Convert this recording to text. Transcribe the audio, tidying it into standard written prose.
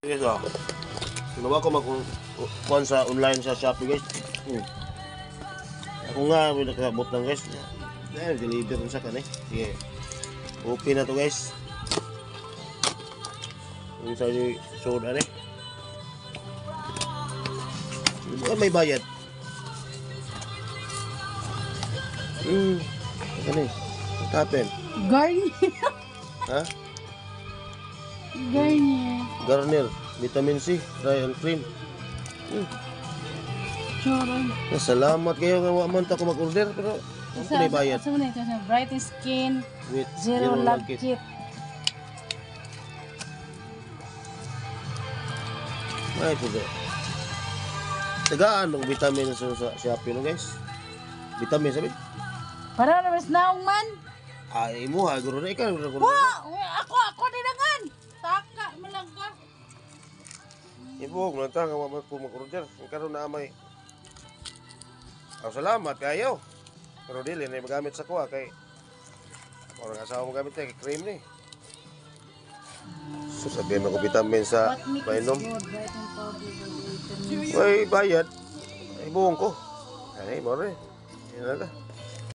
Guys, ginawa ko mag-kuhan sa online sa Shopee, guys. Ako nga, may nakabot lang, guys. Ayan, deliver ko sa kan, eh. Sige. Open na to, guys. Yung sa soda, eh. May bayad. Ano eh? What happened? Garnier. Ha? Garnier. Garnier. Vitamin C. Dry and cream. Choron. Salamat kayo nga waman ta ko mag-order pero ang may bayad. Sa muna ito sa Bright Skin With Zero Love Kit. Ay, ito ba? Tagaan ng vitamin sa Shopee, no, guys? Vitamin, sabi? Para na mas naong man. Ay, mo ha, guro na ikaw. Ako dinangan. Taka, malangka. Ibog, nantang nga waman ko mag-order. Ang karoon na may... salamat kayo. Pero dili na magamit sa kuha kay... Orang asawa mo gamit kay cream ni. So, sabihin mo ko vitamin sa painom. Ay, bayad. Ay, buong ko. Ay, mo rin. Yan na.